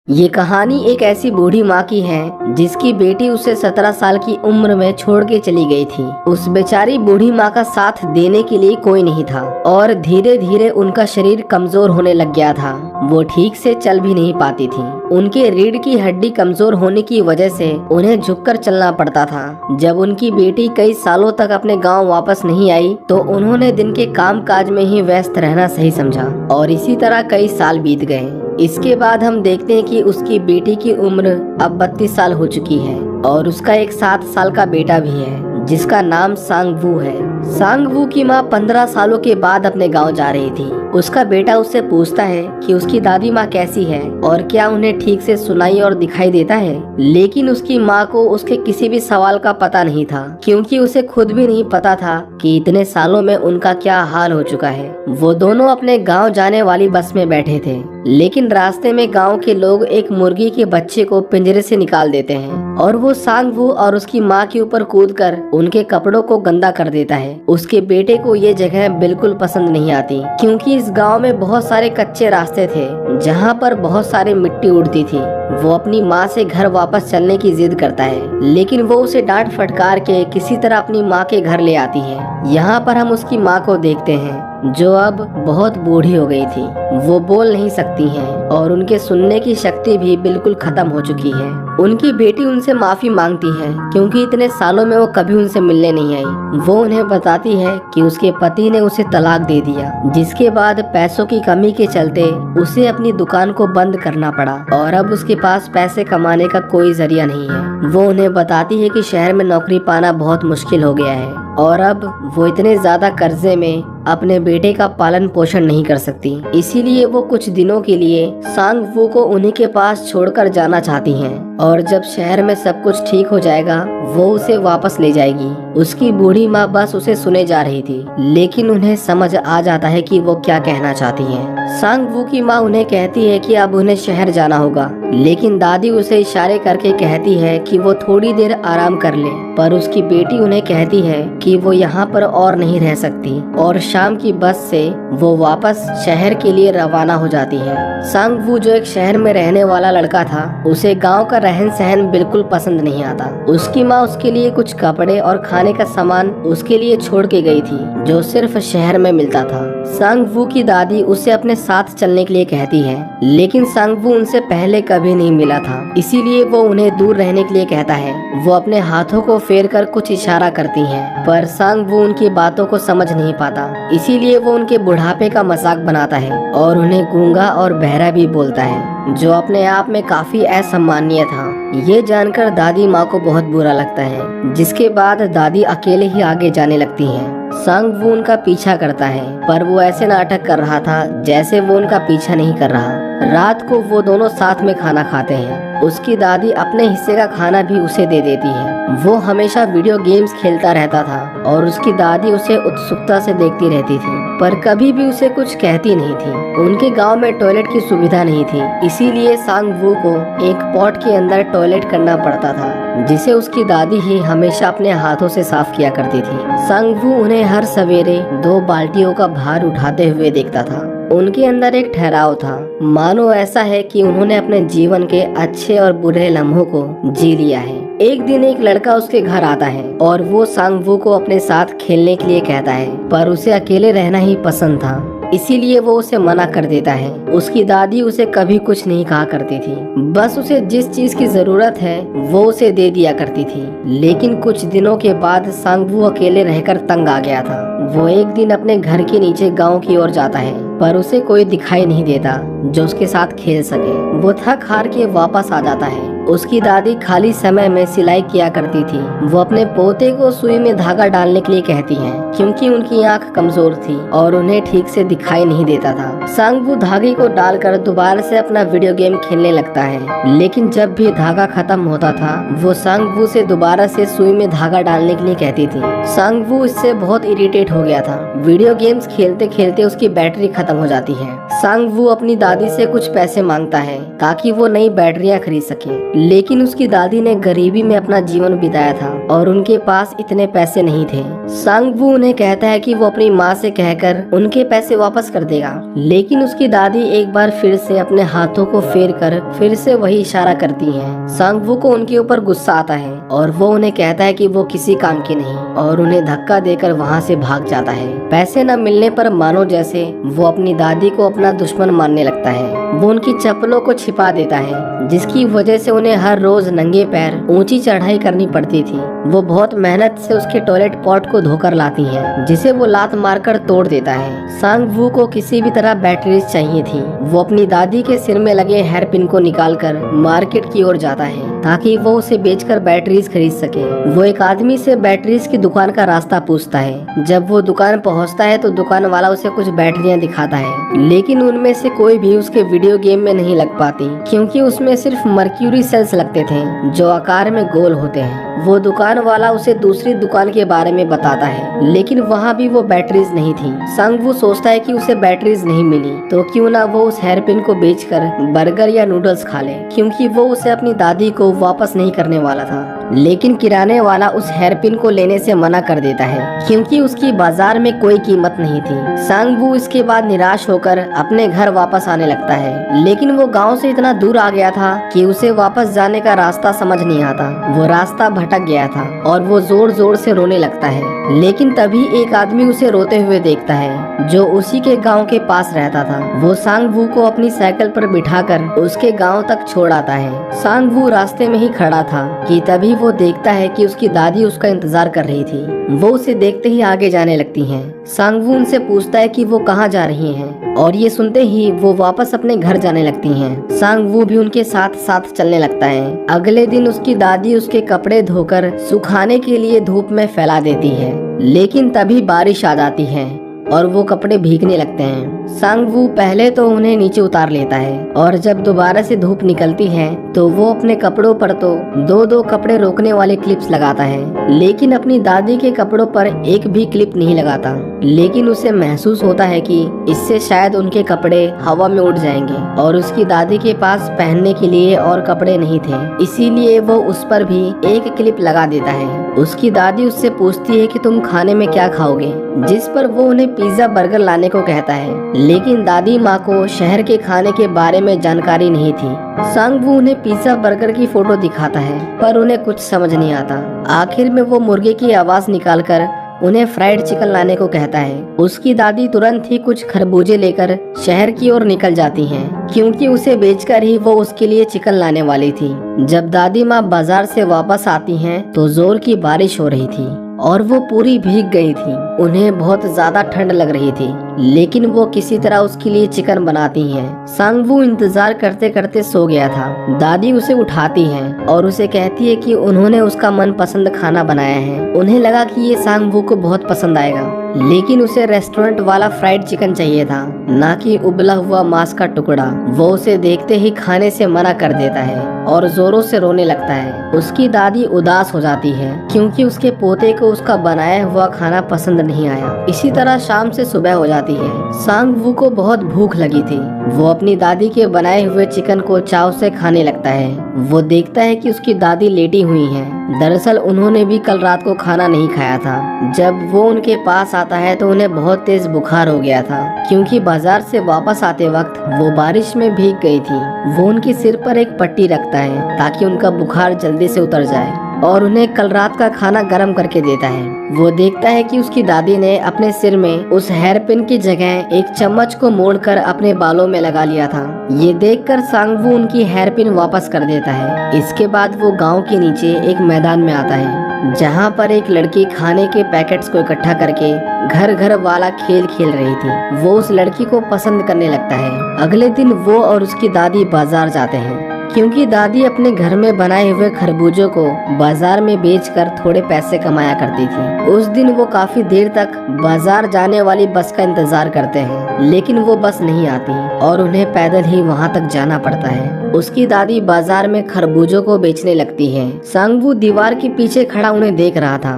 ये कहानी एक ऐसी बूढ़ी माँ की है जिसकी बेटी उसे 17 साल की उम्र में छोड़ के चली गई थी। उस बेचारी बूढ़ी माँ का साथ देने के लिए कोई नहीं था और धीरे धीरे उनका शरीर कमजोर होने लग गया था। वो ठीक से चल भी नहीं पाती थी। उनके रीढ़ की हड्डी कमजोर होने की वजह से उन्हें झुककर चलना पड़ता था। जब उनकी बेटी कई सालों तक अपने गाँव वापस नहीं आई तो उन्होंने दिन के काम काज में ही व्यस्त रहना सही समझा और इसी तरह कई साल बीत गए। इसके बाद हम देखते हैं कि उसकी बेटी की उम्र अब 32 साल हो चुकी है और उसका एक 7 साल का बेटा भी है जिसका नाम सांग वू है। सांग वू की माँ 15 सालों के बाद अपने गांव जा रही थी। उसका बेटा उससे पूछता है कि उसकी दादी माँ कैसी है और क्या उन्हें ठीक से सुनाई और दिखाई देता है, लेकिन उसकी माँ को उसके किसी भी सवाल का पता नहीं था क्योंकि उसे खुद भी नहीं पता था कि इतने सालों में उनका क्या हाल हो चुका है। वो दोनों अपने गांव जाने वाली बस में बैठे थे, लेकिन रास्ते में गांव के लोग एक मुर्गी के बच्चे को पिंजरे से निकाल देते हैं और वो सांग वू और उसकी माँ के ऊपर कूदकर उनके कपड़ों को गंदा कर देता है। उसके बेटे को ये जगह बिल्कुल पसंद नहीं आती क्योंकि इस गांव में बहुत सारे कच्चे रास्ते थे जहां पर बहुत सारी मिट्टी उड़ती थी। वो अपनी माँ से घर वापस चलने की जिद करता है, लेकिन वो उसे डांट फटकार के किसी तरह अपनी माँ के घर ले आती है। यहाँ पर हम उसकी माँ को देखते हैं जो अब बहुत बूढ़ी हो गई थी। वो बोल नहीं सकती हैं और उनके सुनने की शक्ति भी बिल्कुल खत्म हो चुकी है। उनकी बेटी उनसे माफी मांगती है क्योंकि इतने सालों में वो कभी उनसे मिलने नहीं आई। वो उन्हें बताती है कि उसके पति ने उसे तलाक दे दिया, जिसके बाद पैसों की कमी के चलते उसे अपनी दुकान को बंद करना पड़ा और अब उसके पास पैसे कमाने का कोई जरिया नहीं है। वो उन्हें बताती है कि शहर में नौकरी पाना बहुत मुश्किल हो गया है और अब वो इतने ज्यादा कर्जे में अपने बेटे का पालन पोषण नहीं कर सकती। इसीलिए वो कुछ दिनों के लिए सांग वू को उन्हीं के पास छोड़कर जाना चाहती हैं और जब शहर में सब कुछ ठीक हो जाएगा वो उसे वापस ले जाएगी। उसकी बूढ़ी माँ बस उसे सुने जा रही थी, लेकिन उन्हें समझ आ जाता है कि वो क्या कहना चाहती है। सांग वू की माँ उन्हें कहती है कि अब उन्हें शहर जाना होगा, लेकिन दादी उसे इशारे करके कहती है कि वो थोड़ी देर आराम कर ले। पर उसकी बेटी उन्हें कहती है कि वो यहाँ पर और नहीं रह सकती और शाम की बस से वो वापस शहर के लिए रवाना हो जाती है। सांग वू जो एक शहर में रहने वाला लड़का था, उसे गांव का रहन सहन बिल्कुल पसंद नहीं आता। उसकी माँ उसके लिए कुछ कपड़े और खाने का सामान उसके लिए छोड़ के गई थी जो सिर्फ शहर में मिलता था। सांग वू की दादी उसे अपने साथ चलने के लिए कहती है, लेकिन सांग वू उनसे पहले कभी नहीं मिला था, इसीलिए वो उन्हें दूर रहने के लिए कहता है। वो अपने हाथों को फेर कर कुछ इशारा करती हैं, पर सांग वू उनकी बातों को समझ नहीं पाता, इसीलिए वो उनके बुढ़ापे का मजाक बनाता है और उन्हें गूंगा और बहरा भी बोलता है, जो अपने आप में काफी असम्मानीय था। ये जानकर दादी माँ को बहुत बुरा लगता है, जिसके बाद दादी अकेले ही आगे जाने लगती है। सांग वू उनका पीछा करता है, पर वो ऐसे नाटक कर रहा था जैसे वो उनका पीछा नहीं कर रहा। रात को वो दोनों साथ में खाना खाते हैं। उसकी दादी अपने हिस्से का खाना भी उसे दे देती है। वो हमेशा वीडियो गेम्स खेलता रहता था और उसकी दादी उसे उत्सुकता से देखती रहती थी, पर कभी भी उसे कुछ कहती नहीं थी। उनके गांव में टॉयलेट की सुविधा नहीं थी, इसीलिए सांग वू को एक पॉट के अंदर टॉयलेट करना पड़ता था, जिसे उसकी दादी ही हमेशा अपने हाथों से साफ किया करती थी। सांग वू उन्हें हर सवेरे 2 बाल्टियों का भार उठाते हुए देखता था। उनके अंदर एक ठहराव था, मानो ऐसा है कि उन्होंने अपने जीवन के अच्छे और बुरे लम्हों को जी लिया है। एक दिन एक लड़का उसके घर आता है और वो सांग वू को अपने साथ खेलने के लिए कहता है, पर उसे अकेले रहना ही पसंद था, इसीलिए वो उसे मना कर देता है। उसकी दादी उसे कभी कुछ नहीं कहा करती थी, बस उसे जिस चीज की जरूरत है वो उसे दे दिया करती थी। लेकिन कुछ दिनों के बाद सांग वू अकेले रहकर तंग आ गया था। वो एक दिन अपने घर के नीचे गांव की ओर जाता है, पर उसे कोई दिखाई नहीं देता जो उसके साथ खेल सके। वो थक हार के वापस आ जाता है। उसकी दादी खाली समय में सिलाई किया करती थी। वो अपने पोते को सुई में धागा डालने के लिए कहती हैं, क्योंकि उनकी आंख कमजोर थी और उन्हें ठीक से दिखाई नहीं देता था। सांग वू धागे को डालकर दोबारा से अपना वीडियो गेम खेलने लगता है, लेकिन जब भी धागा खत्म होता था वो सांग वू से दोबारा से सुई में धागा डालने के लिए कहती थी। सांग वू इससे बहुत इरिटेट हो गया था। वीडियो गेम्स खेलते खेलते उसकी बैटरी खत्म हो जाती है। सांग वू अपनी दादी से कुछ पैसे मांगता है ताकि वो नई बैटरियां खरीद सके। लेकिन उसकी दादी ने गरीबी में अपना जीवन बिताया था और उनके पास इतने पैसे नहीं थे। सांग वू उन्हें कहता है कि वो अपनी माँ से कहकर उनके पैसे वापस कर देगा, लेकिन उसकी दादी एक बार फिर से अपने हाथों को फेर कर फिर से वही इशारा करती है। सांग वू को उनके ऊपर गुस्सा आता है और वो उन्हें कहता है कि वो किसी काम की नहीं और उन्हें धक्का देकर वहाँ से भाग जाता है। पैसे न मिलने पर मानो जैसे वो अपनी दादी को अपना दुश्मन मानने लगता है। वो उनकी चप्पलों को छिपा देता है, जिसकी वजह से उन्हें हर रोज नंगे पैर ऊंची चढ़ाई करनी पड़ती थी। वो बहुत मेहनत से उसके टॉयलेट पॉट को धोकर लाती है, जिसे वो लात मारकर तोड़ देता है। सांग वू को किसी भी तरह बैटरीज चाहिए थी। वो अपनी दादी के सिर में लगे हेयर पिन को निकालकर मार्केट की ओर जाता है ताकि वो उसे बेचकर बैटरीज खरीद सके। वो एक आदमी से बैटरीज की दुकान का रास्ता पूछता है। जब वो दुकान पहुंचता है तो दुकान वाला उसे कुछ बैटरियां दिखाता है, लेकिन उनमें से कोई भी उसके वीडियो गेम में नहीं लग पाती, क्योंकि उसमें सिर्फ मर्क्यूरी सेल्स लगते थे जो आकार में गोल होते हैं। वो दुकान वाला उसे दूसरी दुकान के बारे में बताता है, लेकिन वहाँ भी वो बैटरीज नहीं थी। सांग वू सोचता है कि उसे बैटरीज नहीं मिली तो क्यों ना वो उस हेयर पिन को बेचकर बर्गर या नूडल्स खा ले, क्योंकि वो उसे अपनी दादी को वापस नहीं करने वाला था। लेकिन किराने वाला उस हेयर पिन को लेने से मना कर देता है, क्योंकि उसकी बाजार में कोई कीमत नहीं थी। सांग वू इसके बाद निराश होकर अपने घर वापस आने लगता है, लेकिन वो गांव से इतना दूर आ गया था कि उसे वापस जाने का रास्ता समझ नहीं आता। वो रास्ता भटक गया था और वो जोर जोर से रोने लगता है। लेकिन तभी एक आदमी उसे रोते हुए देखता है जो उसी के गांव के पास रहता था। वो सांग वू को अपनी साइकिल पर बिठाकर उसके गांव तक छोड़ आता है। सांग वू रास्ते में ही खड़ा था कि तभी वो देखता है कि उसकी दादी उसका इंतजार कर रही थी। वो उसे देखते ही आगे जाने लगती हैं। सांग वू उनसे पूछता है कि वो कहाँ जा रही हैं, और ये सुनते ही वो वापस अपने घर जाने लगती हैं। सांग वू भी उनके साथ साथ चलने लगता है। अगले दिन उसकी दादी उसके कपड़े धोकर सुखाने के लिए धूप में फैला देती है, लेकिन तभी बारिश आ जाती है और वो कपड़े भीगने लगते हैं। सांग वू पहले तो उन्हें नीचे उतार लेता है और जब दोबारा से धूप निकलती है तो वो अपने कपड़ों पर तो दो दो कपड़े रोकने वाले क्लिप्स लगाता है, लेकिन अपनी दादी के कपड़ों पर एक भी क्लिप नहीं लगाता। लेकिन उसे महसूस होता है कि इससे शायद उनके कपड़े हवा में उड़ जाएंगे और उसकी दादी के पास पहनने के लिए और कपड़े नहीं थे, इसीलिए वो उस पर भी एक क्लिप लगा देता है। उसकी दादी उससे पूछती है कि तुम खाने में क्या खाओगे, जिस पर वो उन्हें पिज्जा बर्गर लाने को कहता है, लेकिन दादी माँ को शहर के खाने के बारे में जानकारी नहीं थी। सांग वू उन्हें पिज्जा बर्गर की फोटो दिखाता है, पर उन्हें कुछ समझ नहीं आता। आखिर में वो मुर्गे की आवाज निकालकर उन्हें फ्राइड चिकन लाने को कहता है। उसकी दादी तुरंत ही कुछ खरबूजे लेकर शहर की ओर निकल जाती हैं, क्योंकि उसे बेचकर ही वो उसके लिए चिकन लाने वाली थी। जब दादी माँ बाजार से वापस आती हैं तो जोर की बारिश हो रही थी और वो पूरी भीग गई थी। उन्हें बहुत ज्यादा ठंड लग रही थी, लेकिन वो किसी तरह उसके लिए चिकन बनाती हैं। सांग वू इंतजार करते करते सो गया था। दादी उसे उठाती है और उसे कहती है कि उन्होंने उसका मनपसंद खाना बनाया है। उन्हें लगा कि ये सांग वू को बहुत पसंद आएगा, लेकिन उसे रेस्टोरेंट वाला फ्राइड चिकन चाहिए था, ना कि उबला हुआ मांस का टुकड़ा। वो उसे देखते ही खाने से मना कर देता है और जोरों से रोने लगता है। उसकी दादी उदास हो जाती है क्योंकि उसके पोते को उसका बनाया हुआ खाना पसंद नहीं आया। इसी तरह शाम से सुबह हो जाती है। सांग वू को बहुत भूख लगी थी। वो अपनी दादी के बनाए हुए चिकन को चाव से खाने लगता है। वो देखता है कि उसकी दादी लेटी हुई हैं। दरअसल उन्होंने भी कल रात को खाना नहीं खाया था। जब वो उनके पास आता है तो उन्हें बहुत तेज बुखार हो गया था, क्योंकि बाजार से वापस आते वक्त वो बारिश में भीग गई थी। वो उनके सिर पर एक पट्टी रखता है ताकि उनका बुखार जल्दी से उतर जाए और उन्हें कल रात का खाना गर्म करके देता है। वो देखता है कि उसकी दादी ने अपने सिर में उस हेयर पिन की जगह एक चम्मच को मोड़कर अपने बालों में लगा लिया था। ये देखकर सांग वू उनकी हेयर पिन वापस कर देता है। इसके बाद वो गांव के नीचे एक मैदान में आता है, जहाँ पर एक लड़की खाने के पैकेट्स को इकट्ठा करके घर घर वाला खेल खेल रही थी। वो उस लड़की को पसंद करने लगता है। अगले दिन वो और उसकी दादी बाजार जाते हैं, क्योंकि दादी अपने घर में बनाए हुए खरबूजों को बाजार में बेचकर थोड़े पैसे कमाया करती थी। उस दिन वो काफी देर तक बाजार जाने वाली बस का इंतजार करते हैं, लेकिन वो बस नहीं आती और उन्हें पैदल ही वहाँ तक जाना पड़ता है। उसकी दादी बाजार में खरबूजों को बेचने लगती है। सांग वू दीवार के पीछे खड़ा उन्हें देख रहा था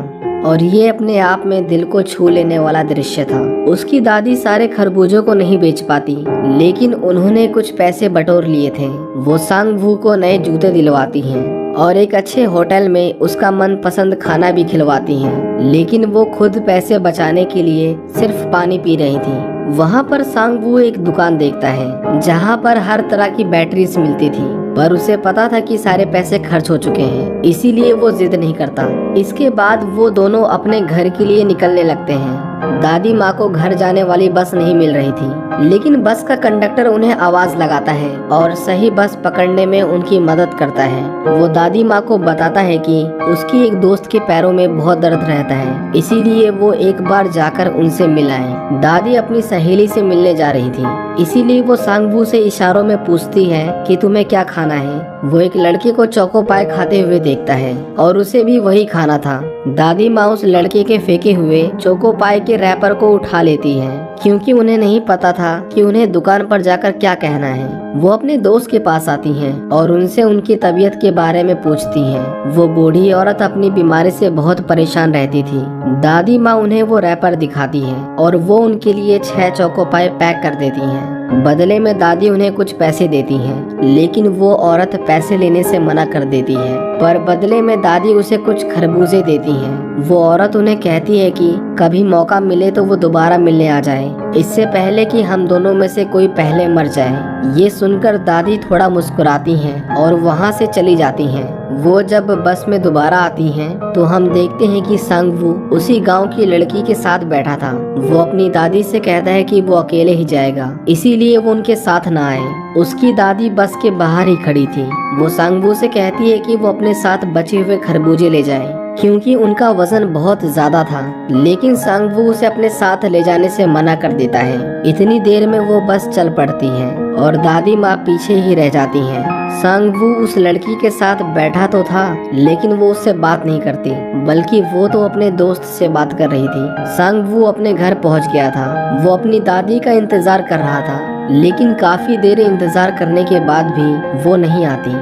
और ये अपने आप में दिल को छू लेने वाला दृश्य था। उसकी दादी सारे खरबूजों को नहीं बेच पाती, लेकिन उन्होंने कुछ पैसे बटोर लिए थे। वो सांग वू को नए जूते दिलवाती हैं और एक अच्छे होटल में उसका मनपसंद खाना भी खिलवाती हैं। लेकिन वो खुद पैसे बचाने के लिए सिर्फ पानी पी रही थी। वहाँ पर सांग वू एक दुकान देखता है जहाँ पर हर तरह की बैटरीज मिलती थी, पर उसे पता था कि सारे पैसे खर्च हो चुके हैं, इसीलिए वो जिद नहीं करता। इसके बाद वो दोनों अपने घर के लिए निकलने लगते हैं। दादी माँ को घर जाने वाली बस नहीं मिल रही थी, लेकिन बस का कंडक्टर उन्हें आवाज लगाता है और सही बस पकड़ने में उनकी मदद करता है। वो दादी माँ को बताता है कि उसकी एक दोस्त के पैरों में बहुत दर्द रहता है, इसीलिए वो एक बार जाकर उनसे मिलाएं। दादी अपनी सहेली से मिलने जा रही थी, इसीलिए वो सांग वू से इशारों में पूछती है कि तुम्हें क्या खाना है। वो एक लड़के को चोको पाई खाते हुए देखता है और उसे भी वही खाना था। दादी माँ उस लड़के के फेंके हुए चोको पाई के रैपर को उठा लेती है, क्योंकि उन्हें नहीं पता था कि उन्हें दुकान पर जाकर क्या कहना है। वो अपने दोस्त के पास आती हैं और उनसे उनकी तबीयत के बारे में पूछती हैं। वो बूढ़ी औरत अपनी बीमारी से बहुत परेशान रहती थी। दादी माँ उन्हें वो रैपर दिखाती है और वो उनके लिए 6 चोको पाई पैक कर देती हैं। बदले में दादी उन्हें कुछ पैसे देती हैं, लेकिन वो औरत पैसे लेने से मना कर देती है। पर बदले में दादी उसे कुछ खरबूजे देती हैं। वो औरत उन्हें कहती है कि कभी मौका मिले तो वो दोबारा मिलने आ जाए, इससे पहले कि हम दोनों में से कोई पहले मर जाए। ये सुनकर दादी थोड़ा मुस्कुराती हैं और वहाँ से चली जाती हैं। वो जब बस में दोबारा आती हैं तो हम देखते हैं कि सांग वू उसी गांव की लड़की के साथ बैठा था। वो अपनी दादी से कहता है कि वो अकेले ही जाएगा, इसीलिए वो उनके साथ ना आए। उसकी दादी बस के बाहर ही खड़ी थी। वो सांग वू से कहती है कि वो अपने साथ बचे हुए खरबूजे ले जाए, क्योंकि उनका वजन बहुत ज्यादा था। लेकिन सांग वू उसे अपने साथ ले जाने से मना कर देता है। इतनी देर में वो बस चल पड़ती है और दादी माँ पीछे ही रह जाती हैं। सांग वू उस लड़की के साथ बैठा तो था, लेकिन वो उससे बात नहीं करती, बल्कि वो तो अपने दोस्त से बात कर रही थी। सांग वू अपने घर पहुँच गया था। वो अपनी दादी का इंतजार कर रहा था, लेकिन काफी देर इंतजार करने के बाद भी वो नहीं आती।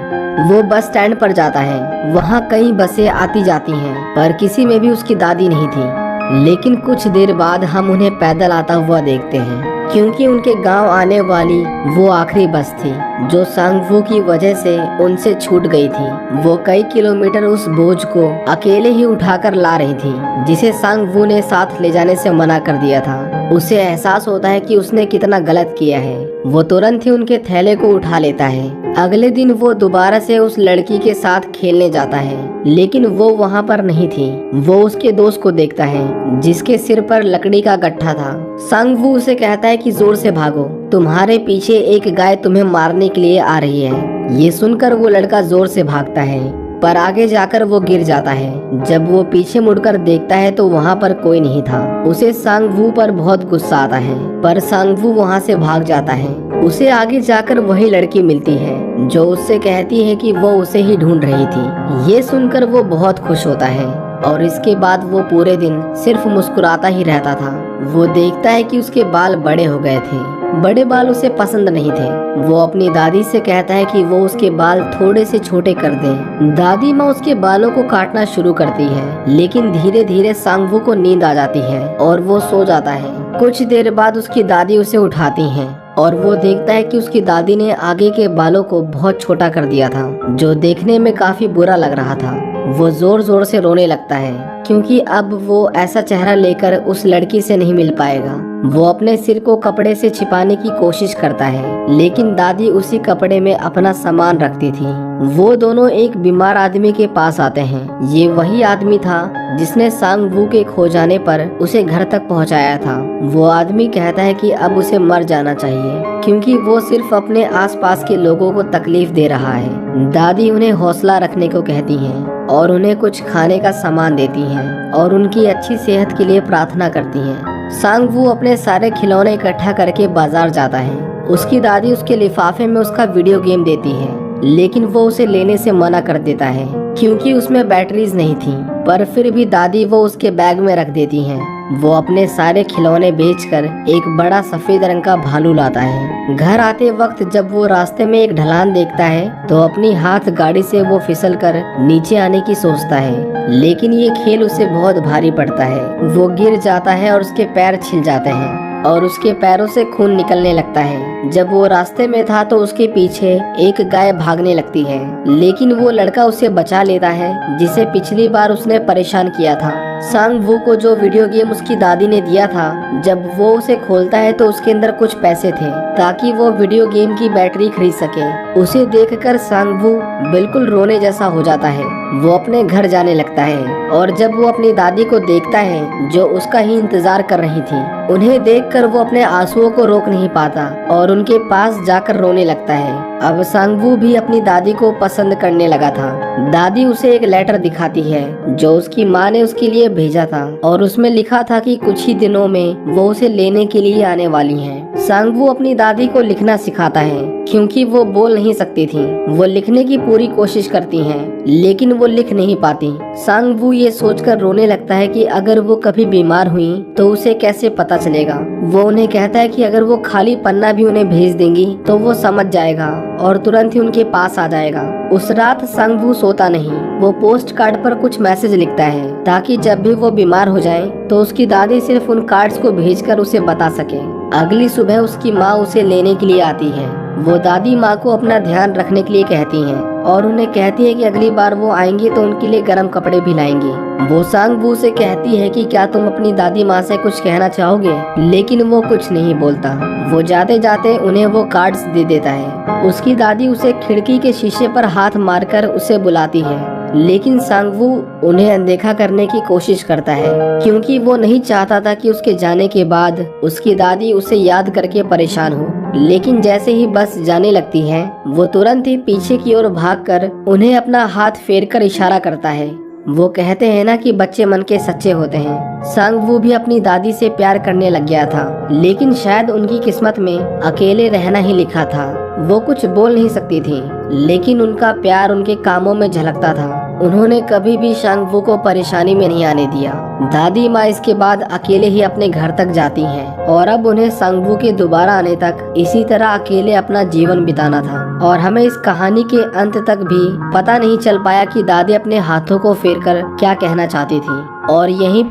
वो बस स्टैंड पर जाता है। वहाँ कई बसें आती जाती हैं, पर किसी में भी उसकी दादी नहीं थी। लेकिन कुछ देर बाद हम उन्हें पैदल आता हुआ देखते हैं, क्योंकि उनके गांव आने वाली वो आखिरी बस थी जो सांग वू की वजह से उनसे छूट गई थी। वो कई किलोमीटर उस बोझ को अकेले ही उठाकर ला रही थी, जिसे सांग वू ने साथ ले जाने से मना कर दिया था। उसे एहसास होता है कि उसने कितना गलत किया है। वो तुरंत ही उनके थैले को उठा लेता है। अगले दिन वो दोबारा से उस लड़की के साथ खेलने जाता है, लेकिन वो वहाँ पर नहीं थी। वो उसके दोस्त को देखता है जिसके सिर पर लकड़ी का गट्ठा था। सांग वू उसे कहता है कि जोर से भागो, तुम्हारे पीछे एक गाय तुम्हें मारने के लिए आ रही है। ये सुनकर वो लड़का जोर से भागता है, पर आगे जाकर वो गिर जाता है। जब वो पीछे मुड़कर देखता है तो वहाँ पर कोई नहीं था। उसे सांग वू पर बहुत गुस्सा आता है, पर सांग वू वहाँ से भाग जाता है। उसे आगे जाकर वही लड़की मिलती है जो उससे कहती है कि वो उसे ही ढूंढ रही थी। ये सुनकर वो बहुत खुश होता है और इसके बाद वो पूरे दिन सिर्फ मुस्कुराता ही रहता था। वो देखता है कि उसके बाल बड़े हो गए थे। बड़े बाल उसे पसंद नहीं थे। वो अपनी दादी से कहता है कि वो उसके बाल थोड़े से छोटे कर दे। दादी माँ उसके बालों को काटना शुरू करती है, लेकिन धीरे धीरे सांग वू को नींद आ जाती है और वो सो जाता है। कुछ देर बाद उसकी दादी उसे उठाती है और वो देखता है कि उसकी दादी ने आगे के बालों को बहुत छोटा कर दिया था, जो देखने में काफी बुरा लग रहा था। वो जोर जोर से रोने लगता है, क्योंकि अब वो ऐसा चेहरा लेकर उस लड़की से नहीं मिल पाएगा। वो अपने सिर को कपड़े से छिपाने की कोशिश करता है, लेकिन दादी उसी कपड़े में अपना सामान रखती थी। वो दोनों एक बीमार आदमी के पास आते हैं। ये वही आदमी था जिसने सांग वू के खो जाने पर उसे घर तक पहुंचाया था। वो आदमी कहता है कि अब उसे मर जाना चाहिए, क्योंकि वो सिर्फ अपने आसपास के लोगों को तकलीफ दे रहा है। दादी उन्हें हौसला रखने को कहती हैं और उन्हें कुछ खाने का सामान देती हैं और उनकी अच्छी सेहत के लिए प्रार्थना करती हैं। सांग वू अपने सारे खिलौने इकट्ठा करके बाजार जाता है। उसकी दादी उसके लिफाफे में उसका वीडियो गेम देती है, लेकिन वो उसे लेने से मना कर देता है, क्योंकि उसमें बैटरीज नहीं थी। पर फिर भी दादी वो उसके बैग में रख देती हैं वो अपने सारे खिलौने बेचकर एक बड़ा सफेद रंग का भालू लाता है। घर आते वक्त जब वो रास्ते में एक ढलान देखता है तो अपनी हाथ गाड़ी से वो फिसल कर नीचे आने की सोचता है, लेकिन ये खेल उसे बहुत भारी पड़ता है। वो गिर जाता है और उसके पैर छिल जाते हैं और उसके पैरों से खून निकलने लगता है। जब वो रास्ते में था तो उसके पीछे एक गाय भागने लगती है, लेकिन वो लड़का उसे बचा लेता है जिसे पिछली बार उसने परेशान किया था। सांग वू को जो वीडियो गेम उसकी दादी ने दिया था, जब वो उसे खोलता है तो उसके अंदर कुछ पैसे थे ताकि वो वीडियो गेम की बैटरी खरीद सके। उसे देखकर सांग वू बिल्कुल रोने जैसा हो जाता है। वो अपने घर जाने लगता है और जब वो अपनी दादी को देखता है जो उसका ही इंतजार कर रही थी, उन्हें देखकर वो अपने आंसुओं को रोक नहीं पाता और उनके पास जाकर रोने लगता है। अब सांग वू भी अपनी दादी को पसंद करने लगा था। दादी उसे एक लेटर दिखाती है जो उसकी माँ ने उसके लिए भेजा था और उसमें लिखा था कि कुछ ही दिनों में वो उसे लेने के लिए आने वाली हैं। सांग वू अपनी दादी को लिखना सिखाता है क्योंकि वो बोल नहीं सकती थी। वो लिखने की पूरी कोशिश करती हैं, लेकिन वो लिख नहीं पाती। सांग वू ये सोचकर रोने लगता है कि अगर वो कभी बीमार हुई तो उसे कैसे पता चलेगा। वो उन्हें कहता है कि अगर वो खाली पन्ना भी उन्हें भेज देंगी तो वो समझ जाएगा और तुरंत ही उनके पास आ जाएगा। उस रात सांग वू सोता नहीं। वो पोस्ट कार्ड पर कुछ मैसेज लिखता है ताकि जब भी वो बीमार हो जाए तो उसकी दादी सिर्फ उन कार्ड्स को भेजकर उसे बता सके। अगली सुबह उसकी माँ उसे लेने के लिए आती है। वो दादी माँ को अपना ध्यान रखने के लिए कहती हैं और उन्हें कहती है कि अगली बार वो आएंगी तो उनके लिए गर्म कपड़े भी लाएंगी। वो सांग वू से कहती है कि क्या तुम अपनी दादी माँ से कुछ कहना चाहोगे, लेकिन वो कुछ नहीं बोलता। वो जाते जाते उन्हें वो कार्ड्स दे देता है। उसकी दादी उसे खिड़की के शीशे पर हाथ मारकर उसे बुलाती है, लेकिन सांग वू उन्हें अनदेखा करने की कोशिश करता है क्योंकि वो नहीं चाहता था कि उसके जाने के बाद उसकी दादी उसे याद करके परेशान हो। लेकिन जैसे ही बस जाने लगती है, वो तुरंत ही पीछे की ओर भागकर उन्हें अपना हाथ फेरकर इशारा करता है। वो कहते हैं ना कि बच्चे मन के सच्चे होते हैं। सांग वू भी अपनी दादी से प्यार करने लग गया था, लेकिन शायद उनकी किस्मत में अकेले रहना ही लिखा था। वो कुछ बोल नहीं सकती थी, लेकिन उनका प्यार उनके कामों में झलकता था। उन्होंने कभी भी सांग वू को परेशानी में नहीं आने दिया। दादी माँ इसके बाद अकेले ही अपने घर तक जाती हैं और अब उन्हें सांग वू के दोबारा आने तक इसी तरह अकेले अपना जीवन बिताना था। और हमें इस कहानी के अंत तक भी पता नहीं चल पाया कि दादी अपने हाथों को फेरकर क्या कहना चाहती थी। और यहीं